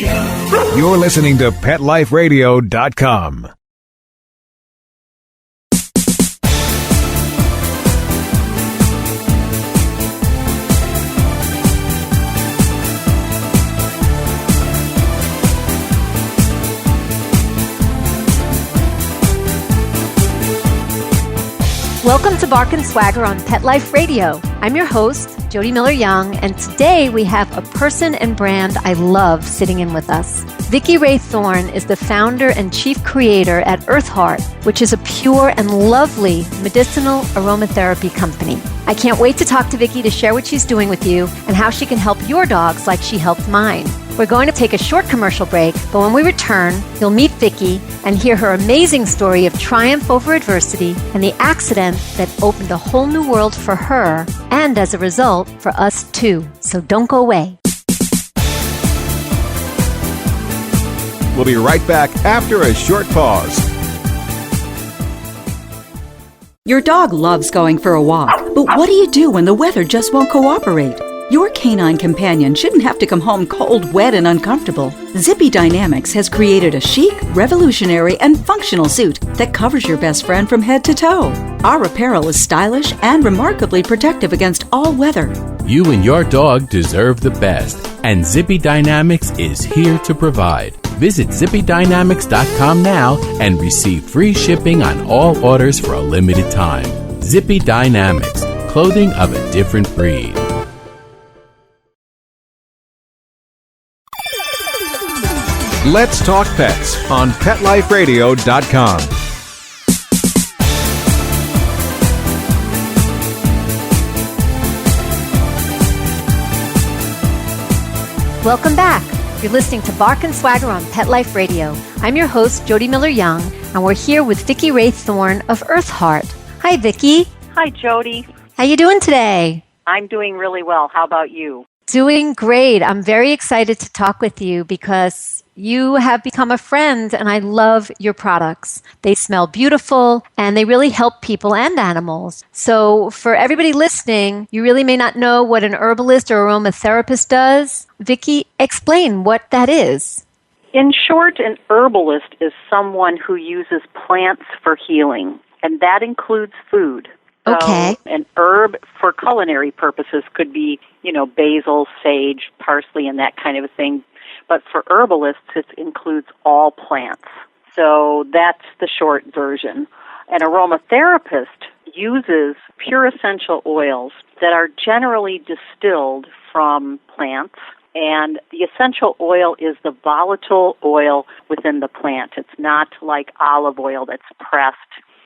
You're listening to PetLifeRadio.com. Welcome to Bark and Swagger on Pet Life Radio. I'm your host, Jody Miller-Young, and today we have a person and brand I love sitting in with us. Vicki Rae Thorne is the founder and chief creator at Earth Heart, which is a pure and lovely medicinal aromatherapy company. I can't wait to talk to Vicki to share what she's doing with you and how she can help your dogs like she helped mine. We're going to take a short commercial break, but when we return, you'll meet Vicki and hear her amazing story of triumph over adversity and the accident that opened a whole new world for her and, as a result, for us too. So don't go away. We'll be right back after a short pause. Your dog loves going for a walk, but what do you do when the weather just won't cooperate? Your canine companion shouldn't have to come home cold, wet, and uncomfortable. Zippy Dynamics has created a chic, revolutionary, and functional suit that covers your best friend from head to toe. Our apparel is stylish and remarkably protective against all weather. You and your dog deserve the best, and Zippy Dynamics is here to provide. Visit zippydynamics.com now and receive free shipping on all orders for a limited time. Zippy Dynamics, clothing of a different breed. Let's Talk Pets on PetLifeRadio.com. Welcome back. You're listening to Bark and Swagger on Pet Life Radio. I'm your host, Jody Miller-Young, and we're here with Vicki Rae Thorne of Earth Heart. Hi, Vicki. Hi, Jody. How you doing today? I'm doing really well. How about you? Doing great. I'm very excited to talk with you because you have become a friend and I love your products. They smell beautiful and they really help people and animals. So for everybody listening, you really may not know what an herbalist or aromatherapist does. Vicki, explain what that is. In short, an herbalist is someone who uses plants for healing, and that includes food. So okay. An herb for culinary purposes could be, basil, sage, parsley, and that kind of a thing. But for herbalists, it includes all plants. So that's the short version. An aromatherapist uses pure essential oils that are generally distilled from plants, and the essential oil is the volatile oil within the plant. It's not like olive oil that's pressed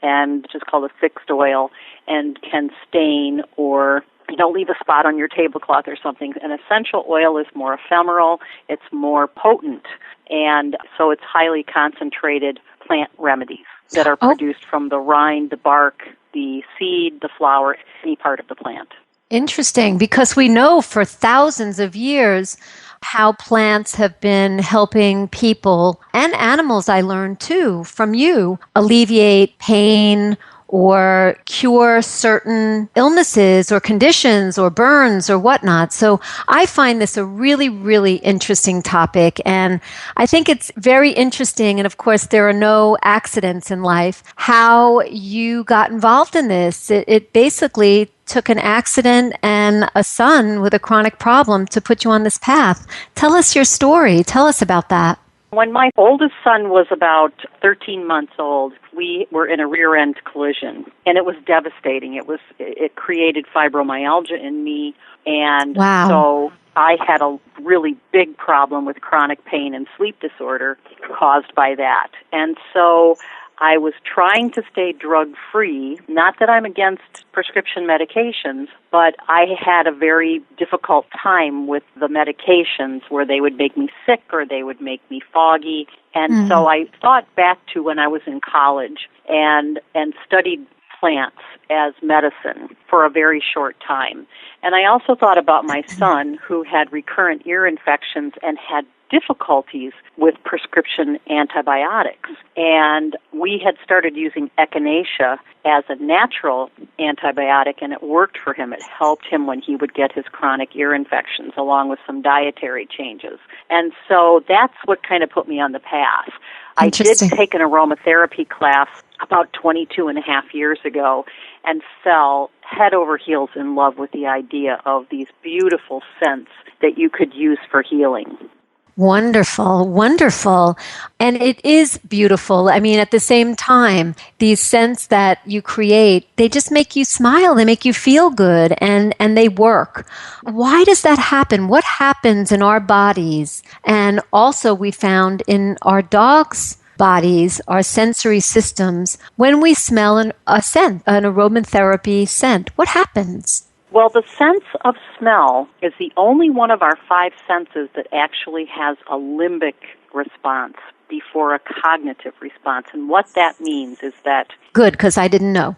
and just called a fixed oil and can stain or leave a spot on your tablecloth or something. An essential oil is more ephemeral, it's more potent, and so it's highly concentrated plant remedies that are produced from the rind, the bark, the seed, the flower, any part of the plant. Interesting, because we know for thousands of years how plants have been helping people and animals, I learned too, from you, alleviate pain or cure certain illnesses or conditions or burns or whatnot. So I find this a really, really interesting topic. And I think it's very interesting. And of course, there are no accidents in life. How you got involved in this. It basically took an accident and a son with a chronic problem to put you on this path. Tell us your story. Tell us about that. When my oldest son was about 13 months old, we were in a rear-end collision, and it was devastating. It created fibromyalgia in me, and so I had a really big problem with chronic pain and sleep disorder caused by that. And so I was trying to stay drug-free. Not that I'm against prescription medications, but I had a very difficult time with the medications where they would make me sick or they would make me foggy. And so I thought back to when I was in college and studied plants as medicine for a very short time. And I also thought about my son who had recurrent ear infections and had difficulties with prescription antibiotics. And we had started using echinacea as a natural antibiotic, and it worked for him. It helped him when he would get his chronic ear infections, along with some dietary changes. And so that's what kind of put me on the path. I did take an aromatherapy class about 22 and a half years ago and fell head over heels in love with the idea of these beautiful scents that you could use for healing. Wonderful, wonderful. And it is beautiful. I mean, at the same time, these scents that you create, they just make you smile. They make you feel good, and they work. Why does that happen? What happens in our bodies? And also we found in our dogs' bodies, our sensory systems, when we smell a scent, an aromatherapy scent, what happens? Well, the sense of smell is the only one of our five senses that actually has a limbic response before a cognitive response. And what that means is that... Good, because I didn't know.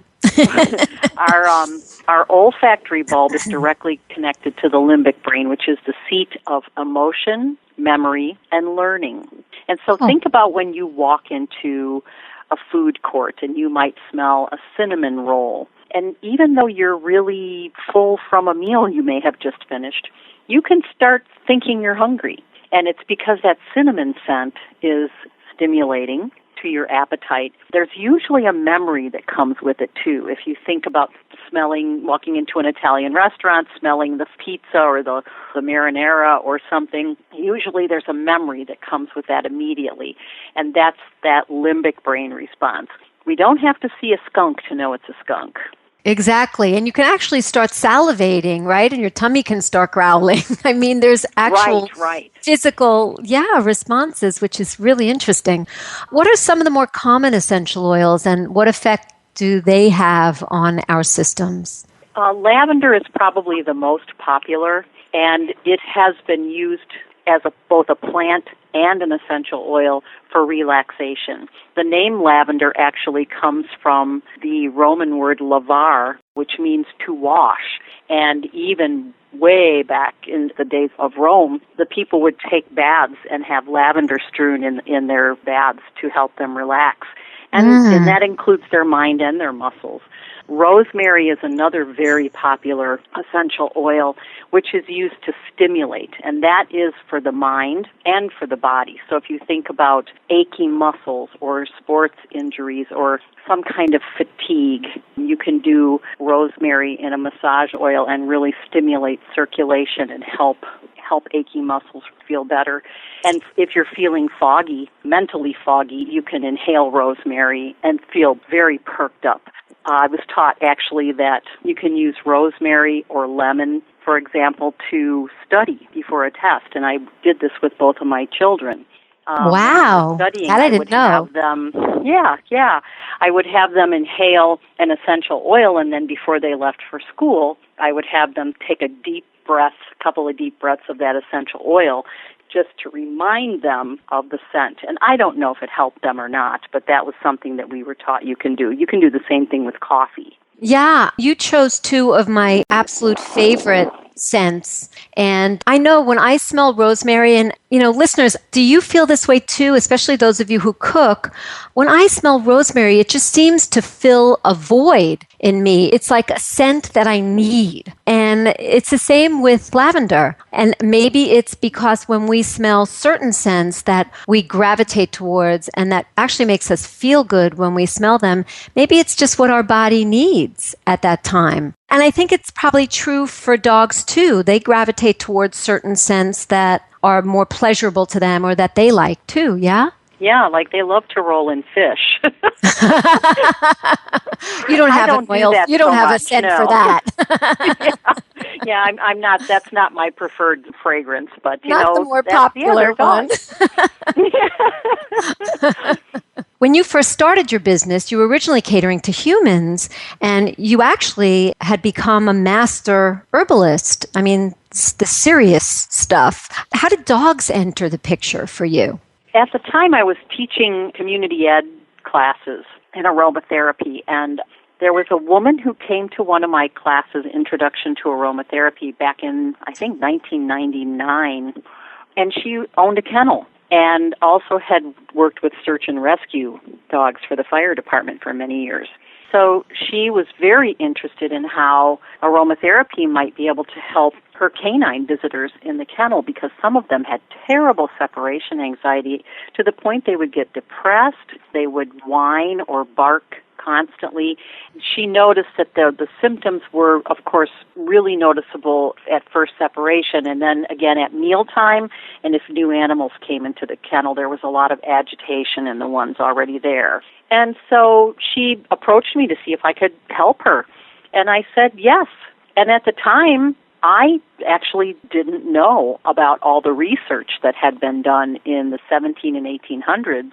Our olfactory bulb is directly connected to the limbic brain, which is the seat of emotion, memory, and learning. And so think about when you walk into a food court and you might smell a cinnamon roll. And even though you're really full from a meal you may have just finished, you can start thinking you're hungry. And it's because that cinnamon scent is stimulating to your appetite. There's usually a memory that comes with it, too. If you think about walking into an Italian restaurant, smelling the pizza or the marinara or something, usually there's a memory that comes with that immediately. And that's that limbic brain response. We don't have to see a skunk to know it's a skunk. Exactly. And you can actually start salivating, right? And your tummy can start growling. I mean, there's actual physical, responses, which is really interesting. What are some of the more common essential oils, and what effect do they have on our systems? Lavender is probably the most popular, and it has been used as both a plant and an essential oil for relaxation. The name lavender actually comes from the Roman word lavar, which means to wash. And even way back in the days of Rome, the people would take baths and have lavender strewn in their baths to help them relax. And that includes their mind and their muscles. Rosemary is another very popular essential oil, which is used to stimulate, and that is for the mind and for the body. So if you think about aching muscles or sports injuries or some kind of fatigue, you can do rosemary in a massage oil and really stimulate circulation and help aching muscles feel better. And if you're feeling foggy, mentally foggy, you can inhale rosemary and feel very perked up. I was taught actually that you can use rosemary or lemon, for example, to study before a test. And I did this with both of my children. Wow. That I didn't know. I would have them inhale an essential oil, and then before they left for school, I would have them take a couple of deep breaths of that essential oil, just to remind them of the scent. And I don't know if it helped them or not, but that was something that we were taught you can do. You can do the same thing with coffee. Yeah, you chose two of my absolute favorite scents. And I know when I smell rosemary, and, listeners, do you feel this way too, especially those of you who cook? When I smell rosemary, it just seems to fill a void in me. It's like a scent that I need. And it's the same with lavender. And maybe it's because when we smell certain scents that we gravitate towards and that actually makes us feel good when we smell them, maybe it's just what our body needs at that time. And I think it's probably true for dogs too. They gravitate towards certain scents that are more pleasurable to them or that they like too, yeah? Yeah, like they love to roll in fish. You don't have an oil. You don't have a scent for that. I'm not. That's not my preferred fragrance, but not the more popular one. When you first started your business, you were originally catering to humans, and you actually had become a master herbalist. I mean, the serious stuff. How did dogs enter the picture for you? At the time, I was teaching community ed classes in aromatherapy, and there was a woman who came to one of my classes, Introduction to Aromatherapy, back in, I think, 1999, and she owned a kennel and also had worked with search and rescue dogs for the fire department for many years. So she was very interested in how aromatherapy might be able to help her canine visitors in the kennel, because some of them had terrible separation anxiety to the point they would get depressed, they would whine or bark constantly. She noticed that the symptoms were, of course, really noticeable at first separation, and then again at mealtime, and if new animals came into the kennel, there was a lot of agitation in the ones already there. And so she approached me to see if I could help her, and I said yes. And at the time, I actually didn't know about all the research that had been done in the 17 and 1800s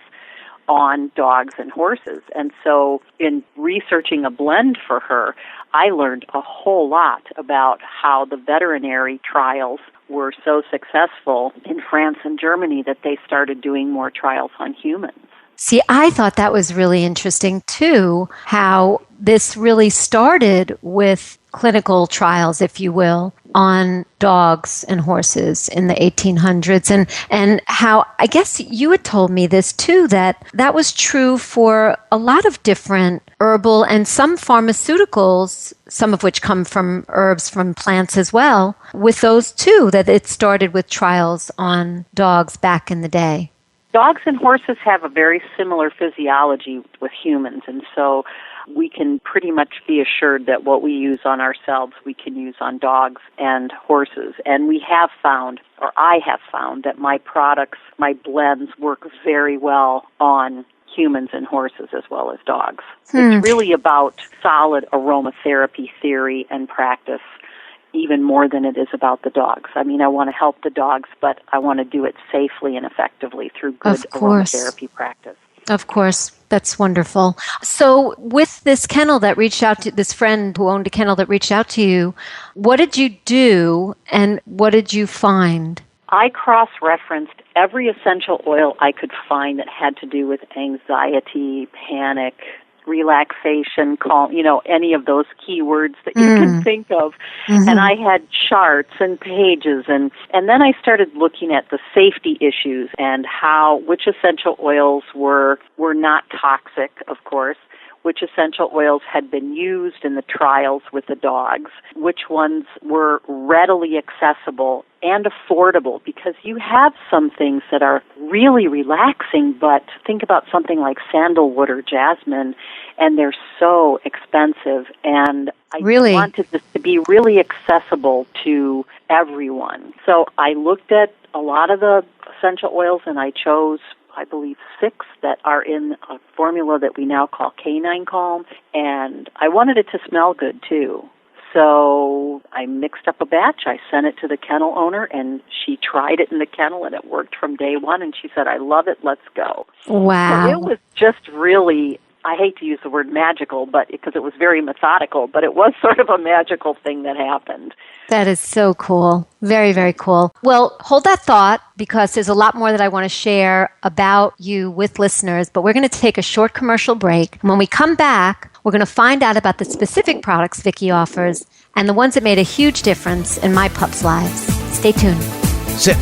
on dogs and horses. And so in researching a blend for her, I learned a whole lot about how the veterinary trials were so successful in France and Germany that they started doing more trials on humans. See, I thought that was really interesting too, how this really started with clinical trials, if you will, on dogs and horses in the 1800s, and how, I guess you had told me this too, that was true for a lot of different herbal and some pharmaceuticals, some of which come from herbs, from plants as well, with those too, that it started with trials on dogs back in the day. Dogs and horses have a very similar physiology with humans, and so we can pretty much be assured that what we use on ourselves, we can use on dogs and horses. And we have found, or I have found, that my products, my blends, work very well on humans and horses as well as dogs. It's really about solid aromatherapy theory and practice, even more than it is about the dogs. I mean, I want to help the dogs, but I want to do it safely and effectively through good aromatherapy practice. Of course. That's wonderful. So with this kennel that reached out to, this friend who owned a kennel that reached out to you, what did you do and what did you find? I cross-referenced every essential oil I could find that had to do with anxiety, panic, relaxation, calm, any of those keywords that you can think of. Mm-hmm. And I had charts and pages, and then I started looking at the safety issues and which essential oils were not toxic, of course, which essential oils had been used in the trials with the dogs, which ones were readily accessible and affordable, because you have some things that are really relaxing, but think about something like sandalwood or jasmine, and they're so expensive, and I wanted this to be really accessible to everyone. So I looked at a lot of the essential oils, and I chose, I believe, 6 that are in a formula that we now call Canine Calm, and I wanted it to smell good too. So I mixed up a batch, I sent it to the kennel owner, and she tried it in the kennel, and it worked from day one, and she said, "I love it, let's go." Wow. So it was just really, I hate to use the word magical, but because it was very methodical, but it was sort of a magical thing that happened. That is so cool. Very, very cool. Well, hold that thought, because there's a lot more that I want to share about you with listeners, but we're going to take a short commercial break. When we come back, we're going to find out about the specific products Vicki offers and the ones that made a huge difference in my pups' lives. Stay tuned. Sit.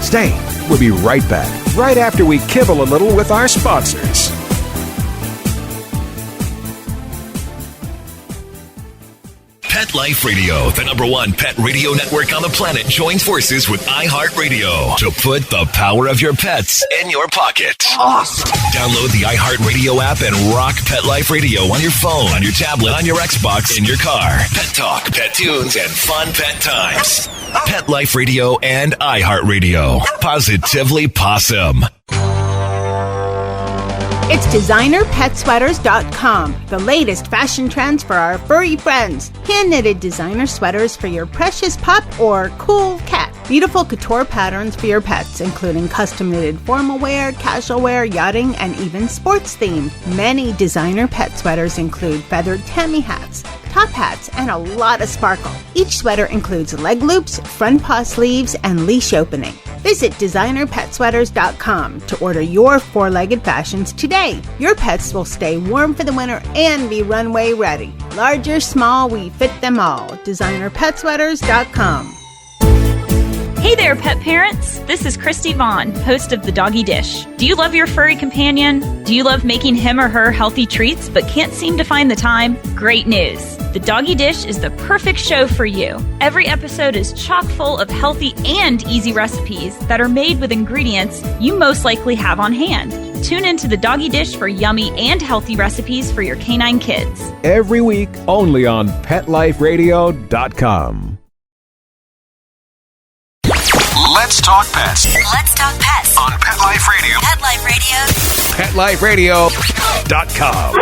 Stay. We'll be right back, right after we kibble a little with our sponsors. Pet Life Radio, the #1 pet radio network on the planet, joins forces with iHeartRadio to put the power of your pets in your pocket. Awesome! Download the iHeartRadio app and rock Pet Life Radio on your phone, on your tablet, on your Xbox, in your car. Pet talk, pet tunes, and fun pet times. Pet Life Radio and iHeartRadio. Positively Possum. It's DesignerPetSweaters.com, the latest fashion trends for our furry friends. Hand-knitted designer sweaters for your precious pup or cool cat. Beautiful couture patterns for your pets, including custom-knitted formal wear, casual wear, yachting, and even sports themed. Many designer pet sweaters include feathered tammy hats, top hats, and a lot of sparkle. Each sweater includes leg loops, front paw sleeves, and leash opening. Visit DesignerPetSweaters.com to order your 4-legged fashions today. Your pets will stay warm for the winter and be runway ready. Large or small, we fit them all. DesignerPetSweaters.com. Hey there, pet parents. This is Christy Vaughn, host of The Doggy Dish. Do you love your furry companion? Do you love making him or her healthy treats but can't seem to find the time? Great news. The Doggy Dish is the perfect show for you. Every episode is chock full of healthy and easy recipes that are made with ingredients you most likely have on hand. Tune into The Doggy Dish for yummy and healthy recipes for your canine kids. Every week, only on PetLifeRadio.com. Let's talk pets Let's talk pets on Pet Life Radio. Pet Life Radio. PetLifeRadio.com.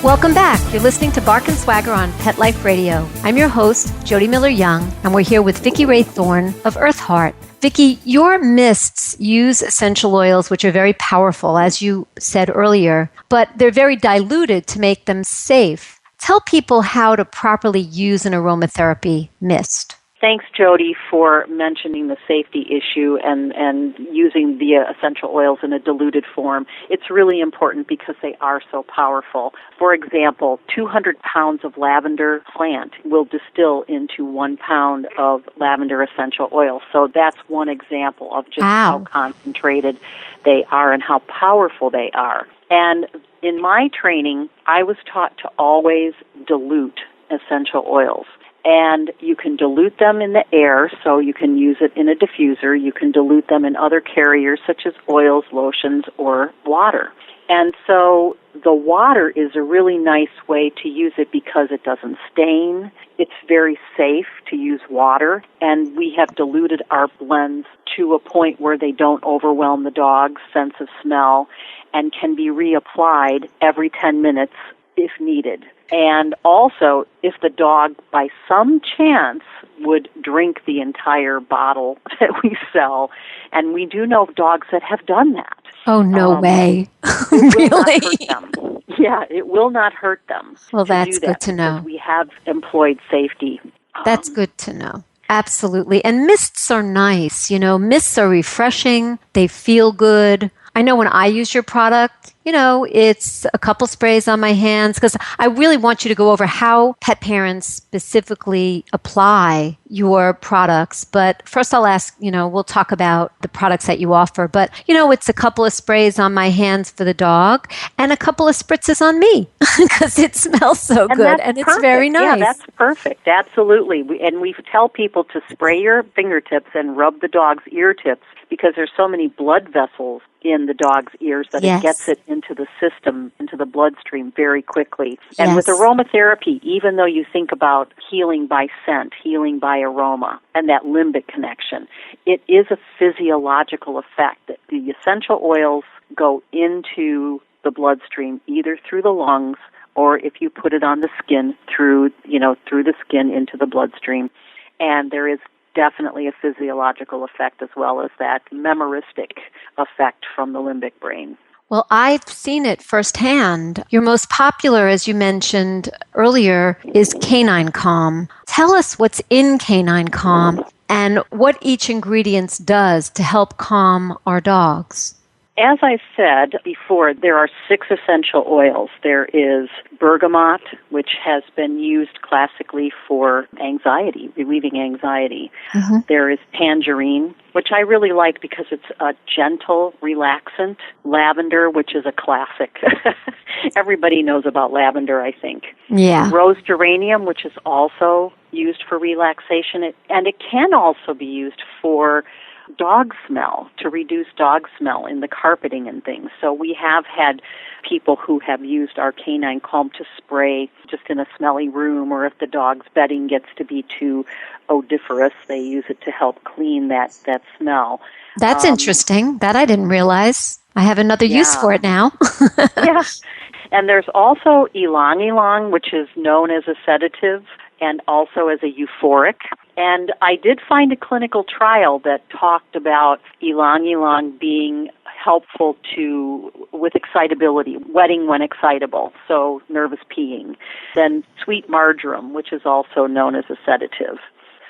Welcome back. You're listening to Bark and Swagger on Pet Life Radio. I'm your host, Jody Miller-Young, and we're here with Vicki Rae Thorne of Earth Heart. Vicki, your mists use essential oils, which are very powerful, as you said earlier, but they're very diluted to make them safe. Tell people how to properly use an aromatherapy mist. Thanks, Jody, for mentioning the safety issue and using the essential oils in a diluted form. It's really important because they are so powerful. For example, 200 pounds of lavender plant will distill into 1 pound of lavender essential oil. So that's one example of just how concentrated they are and how powerful they are. And in my training, I was taught to always dilute essential oils. And you can dilute them in the air, so you can use it in a diffuser. You can dilute them in other carriers, such as oils, lotions, or water. And so the water is a really nice way to use it because it doesn't stain. It's very safe to use water. And we have diluted our blends to a point where they don't overwhelm the dog's sense of smell and can be reapplied every 10 minutes if needed. And also, if the dog, by some chance, would drink the entire bottle that we sell, and we do know of dogs that have done that. Oh, no way. It will Really? not hurt them. Yeah, it will not hurt them. Well, that's good to know. We have employed safety. That's good to know. Absolutely. And mists are nice. You know, mists are refreshing. They feel good. I know when I use your product, you know, it's a couple sprays on my hands because I really want you to go over how pet parents specifically apply your products. But first I'll ask, you know, we'll talk about the products that you offer. But, you know, it's a couple of sprays on my hands for the dog and a couple of spritzes on me because it smells so good and it's very nice. Yeah, that's perfect. Absolutely. And we tell people to spray your fingertips and rub the dog's ear tips because there's so many blood vessels in the dog's ears that it gets it into the system, into the bloodstream very quickly. And with aromatherapy, even though you think about healing by scent, healing by aroma, and that limbic connection, it is a physiological effect that the essential oils go into the bloodstream either through the lungs or if you put it on the skin through the skin into the bloodstream. And there is definitely a physiological effect as well as that memoristic effect from the limbic brain. Well, I've seen it firsthand. Your most popular, as you mentioned earlier, is Canine Calm. Tell us what's in Canine Calm and what each ingredient does to help calm our dogs. As I said before, there are 6 essential oils. There is bergamot, which has been used classically for anxiety, relieving anxiety. Mm-hmm. There is tangerine, which I really like because it's a gentle relaxant. Lavender, which is a classic. Everybody knows about lavender, I think. Yeah. Rose geranium, which is also used for relaxation. And it can also be used for dog smell, to reduce dog smell in the carpeting and things. So we have had people who have used our Canine Calm to spray just in a smelly room, or if the dog's bedding gets to be too odoriferous, they use it to help clean that smell. That's interesting. That I didn't realize. I have another use for it now. Yeah. And there's also ylang ylang, which is known as a sedative and also as a euphoric. And I did find a clinical trial that talked about ylang ylang being helpful with excitability, wetting when excitable, so nervous peeing. Then sweet marjoram, which is also known as a sedative.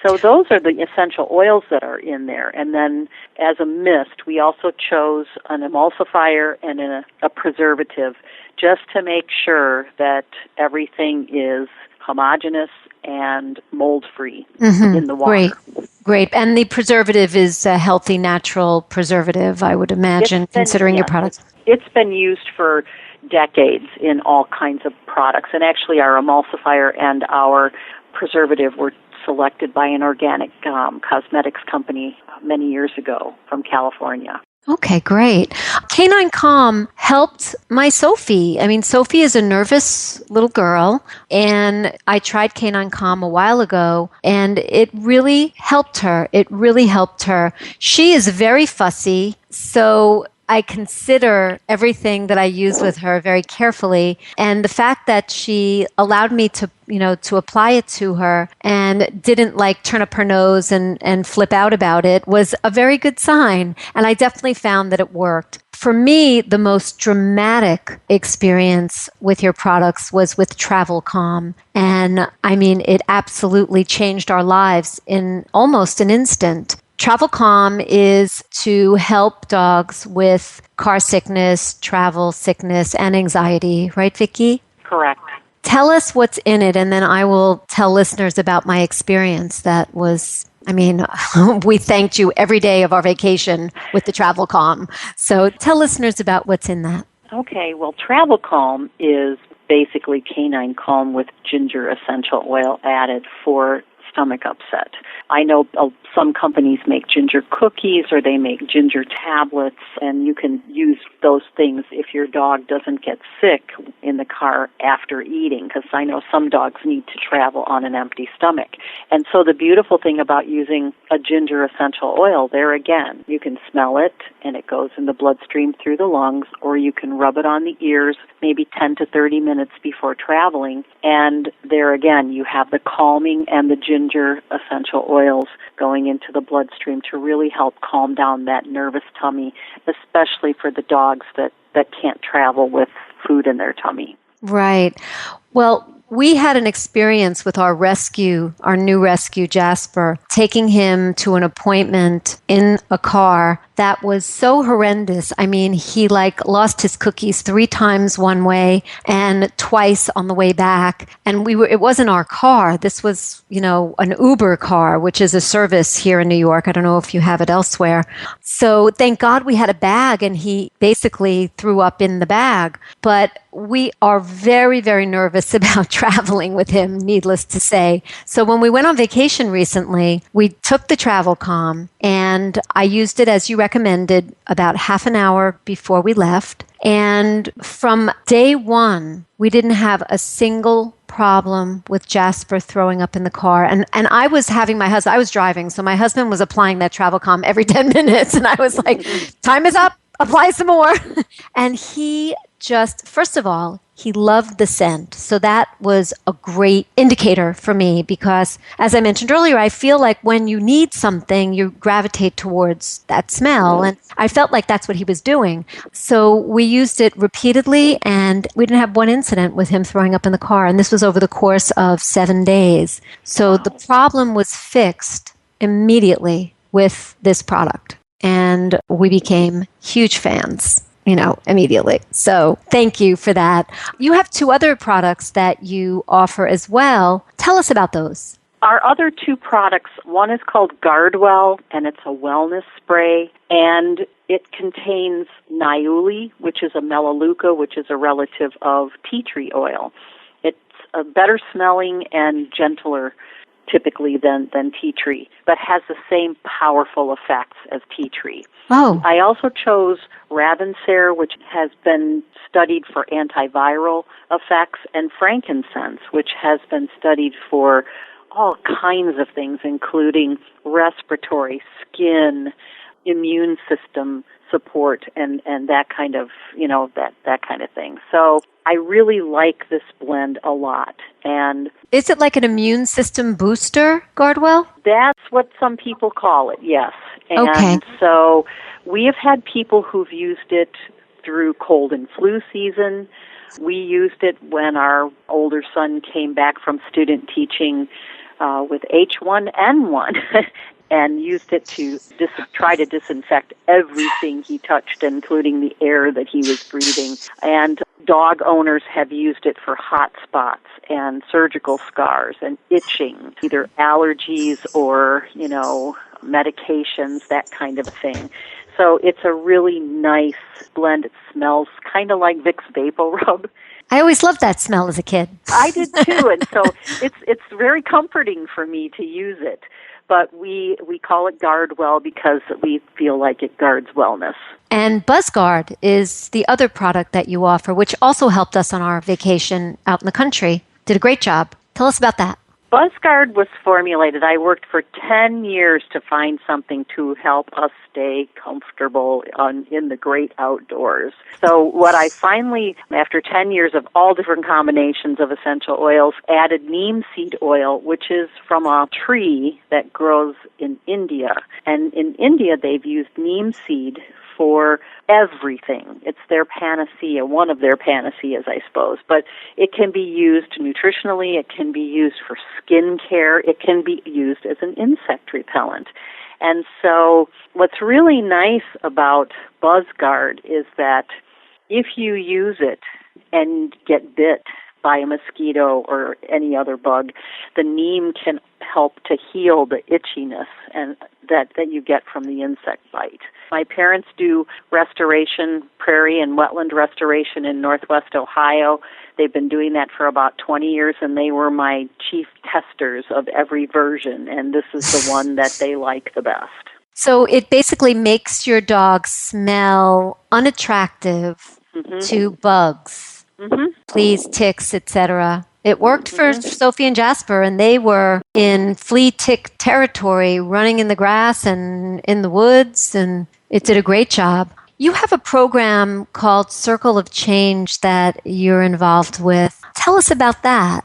So those are the essential oils that are in there. And then as a mist, we also chose an emulsifier and a preservative just to make sure that everything is homogeneous and mold-free in the water. Great. And the preservative is a healthy, natural preservative, I would imagine, considering your products. It's been used for decades in all kinds of products. And actually our emulsifier and our preservative were selected by an organic cosmetics company many years ago from California. Okay, great. Canine Calm helped my Sophie. I mean, Sophie is a nervous little girl, and I tried Canine Calm a while ago, and it really helped her. She is very fussy, so I consider everything that I use with her very carefully. And the fact that she allowed me to apply it to her and didn't turn up her nose and flip out about it was a very good sign. And I definitely found that it worked. For me, the most dramatic experience with your products was with Travel Calm. And I mean, it absolutely changed our lives in almost an instant. Travel Calm is to help dogs with car sickness, travel sickness, and anxiety. Right, Vicki? Correct. Tell us what's in it, and then I will tell listeners about my experience. That was, we thanked you every day of our vacation with the Travel Calm. So tell listeners about what's in that. Okay, well, Travel Calm is basically Canine Calm with ginger essential oil added for stomach upset. I know some companies make ginger cookies or they make ginger tablets, and you can use those things if your dog doesn't get sick in the car after eating, because I know some dogs need to travel on an empty stomach. And so the beautiful thing about using a ginger essential oil, there again, you can smell it and it goes in the bloodstream through the lungs, or you can rub it on the ears maybe 10 to 30 minutes before traveling. And there again, you have the calming and the ginger essential oils going into the bloodstream to really help calm down that nervous tummy, especially for the dogs that can't travel with food in their tummy. Right. Well, we had an experience with our new rescue, Jasper, taking him to an appointment in a car that was so horrendous. I mean, he lost his cookies 3 times one way and twice on the way back. And it wasn't our car. This was, an Uber car, which is a service here in New York. I don't know if you have it elsewhere. So thank God we had a bag, and he basically threw up in the bag. But we are very, very nervous about traveling with him, needless to say. So when we went on vacation recently, we took the Travel Calm, and I used it as you recommended about half an hour before we left. And from day one, we didn't have a single problem with Jasper throwing up in the car. And I was I was driving, so my husband was applying that Travel Calm every 10 minutes. And I was like, time is up, apply some more. And he first of all, he loved the scent. So that was a great indicator for me because, as I mentioned earlier, I feel like when you need something, you gravitate towards that smell. And I felt like that's what he was doing. So we used it repeatedly, and we didn't have one incident with him throwing up in the car. And this was over the course of 7 days. So the problem was fixed immediately with this product. And we became huge fans. Immediately. So thank you for that. You have 2 other products that you offer as well. Tell us about those. Our other 2 products, one is called Guardwell, and it's a wellness spray, and it contains niuli, which is a melaleuca, which is a relative of tea tree oil. It's a better smelling and gentler typically than tea tree, but has the same powerful effects as tea tree. Oh. I also chose Ravenser, which has been studied for antiviral effects, and frankincense, which has been studied for all kinds of things, including respiratory, skin, immune system support, and that kind of, that kind of thing. So I really like this blend a lot. And is it like an immune system booster, Guardwell? That's what some people call it, yes. And okay. So we have had people who've used it through cold and flu season. We used it when our older son came back from student teaching with H1N1 and used it to try to disinfect everything he touched, including the air that he was breathing. And dog owners have used it for hot spots and surgical scars and itching, either allergies or, medications, that kind of thing. So it's a really nice blend. It smells kind of like Vicks Vapor Rub. I always loved that smell as a kid. I did too, and so it's very comforting for me to use it. But we call it GuardWell because we feel like it guards wellness. And BuzzGuard is the other product that you offer, which also helped us on our vacation out in the country. Did a great job. Tell us about that. BuzzGuard was formulated. I worked for 10 years to find something to help us stay comfortable in the great outdoors. So what I finally, after 10 years of all different combinations of essential oils, added neem seed oil, which is from a tree that grows in India. And in India, they've used neem seed for everything. It's their panacea, one of their panaceas, I suppose. But it can be used nutritionally, it can be used for skin care, it can be used as an insect repellent. And so what's really nice about BuzzGuard is that if you use it and get bit by a mosquito or any other bug, the neem can help to heal the itchiness and that you get from the insect bite. My parents do restoration, prairie and wetland restoration in Northwest Ohio. They've been doing that for about 20 years, and they were my chief testers of every version, and this is the one that they like the best. So it basically makes your dog smell unattractive to bugs, fleas, ticks, etc. It worked for Sophie and Jasper, and they were in flea tick territory, running in the grass and in the woods, and it did a great job. You have a program called Circle of Change that you're involved with. Tell us about that.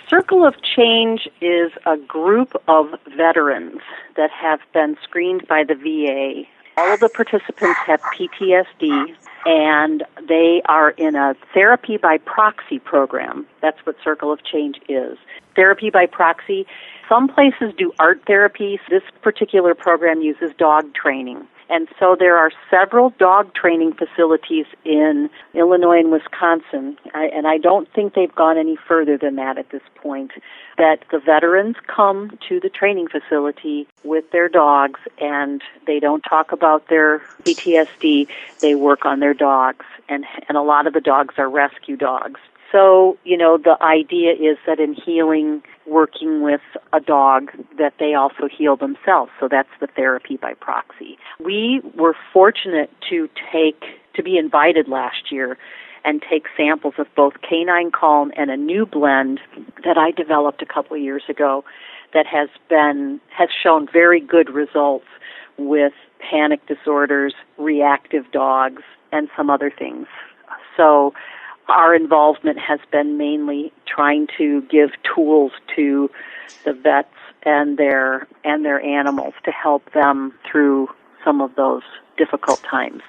Circle of Change is a group of veterans that have been screened by the VA. All of the participants have PTSD, and they are in a therapy by proxy program. That's what Circle of Change is. Therapy by proxy. Some places do art therapy. This particular program uses dog training. And so there are several dog training facilities in Illinois and Wisconsin, and I don't think they've gone any further than that at this point, that the veterans come to the training facility with their dogs, and they don't talk about their PTSD. They work on their dogs, and a lot of the dogs are rescue dogs. So, the idea is that in healing, working with a dog, that they also heal themselves. So that's the therapy by proxy. We were fortunate to be invited last year and take samples of both Canine Calm and a new blend that I developed a couple of years ago that has shown very good results with panic disorders, reactive dogs, and some other things. So our involvement has been mainly trying to give tools to the vets and their animals to help them through some of those difficult times.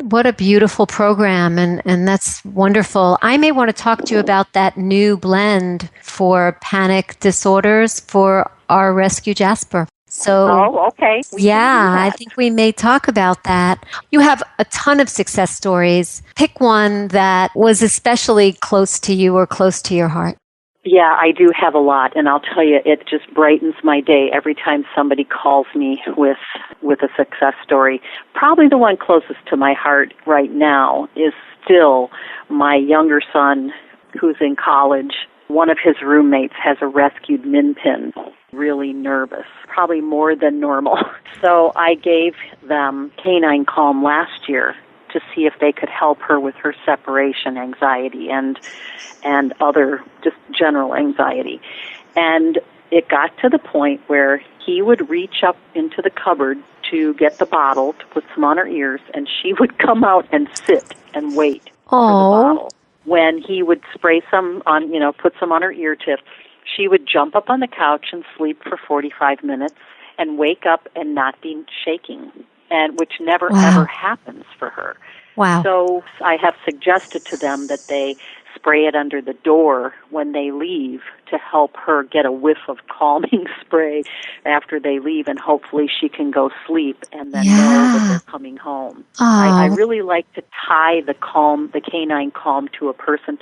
What a beautiful program, and that's wonderful. I may want to talk to you about that new blend for panic disorders for our rescue Jasper. So, okay. I think we may talk about that. You have a ton of success stories. Pick one that was especially close to you or close to your heart. Yeah, I do have a lot, and I'll tell you, it just brightens my day every time somebody calls me with a success story. Probably the one closest to my heart right now is still my younger son who's in college. One of his roommates has a rescued min pin, really nervous, probably more than normal. So I gave them Canine Calm last year to see if they could help her with her separation anxiety and other just general anxiety. And it got to the point where he would reach up into the cupboard to get the bottle to put some on her ears, and she would come out and sit and wait for the bottle. When he would spray some on, put some on her ear tips, she would jump up on the couch and sleep for 45 minutes and wake up and not be shaking, and which never ever happens for her. Wow. So I have suggested to them that they spray it under the door when they leave to help her get a whiff of calming spray after they leave, and hopefully she can go sleep and then know that they're coming home. I really like to tie the canine calm to a person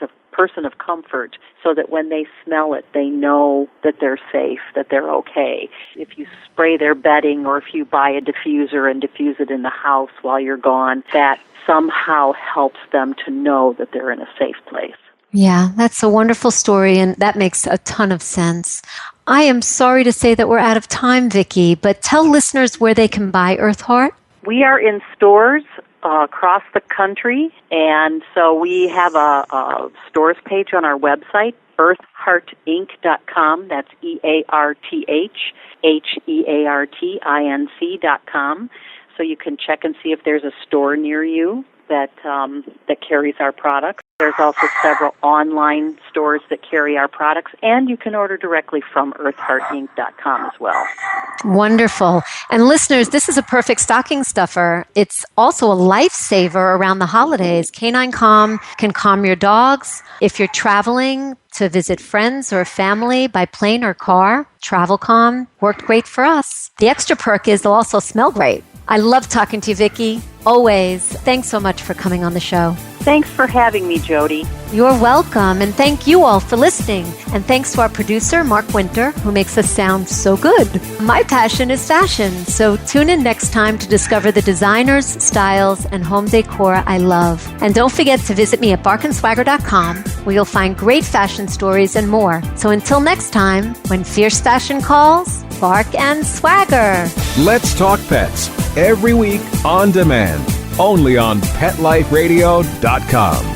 of comfort, so that when they smell it, they know that they're safe, that they're okay. If you spray their bedding, or if you buy a diffuser and diffuse it in the house while you're gone, that somehow helps them to know that they're in a safe place. Yeah, that's a wonderful story, and that makes a ton of sense. I am sorry to say that we're out of time, Vicki, but tell listeners where they can buy Earth Heart. We are in stores across the country, and so we have a stores page on our website, earthheartinc.com. That's EARTHHEARTINC.com. So you can check and see if there's a store near you that carries our products. There's also several online stores that carry our products, and you can order directly from earthheartinc.com as well. Wonderful. And listeners, this is a perfect stocking stuffer. It's also a lifesaver around the holidays. Canine Calm can calm your dogs. If you're traveling to visit friends or family by plane or car, Travel Calm worked great for us. The extra perk is they'll also smell great. I love talking to you, Vicki. Always. Thanks so much for coming on the show. Thanks for having me, Jody. You're welcome, and thank you all for listening. And thanks to our producer, Mark Winter, who makes us sound so good. My passion is fashion, so tune in next time to discover the designers, styles, and home decor I love. And don't forget to visit me at barkandswagger.com, where you'll find great fashion stories and more. So until next time, when fierce fashion calls, bark and swagger. Let's Talk Pets, every week on demand, only on PetLifeRadio.com.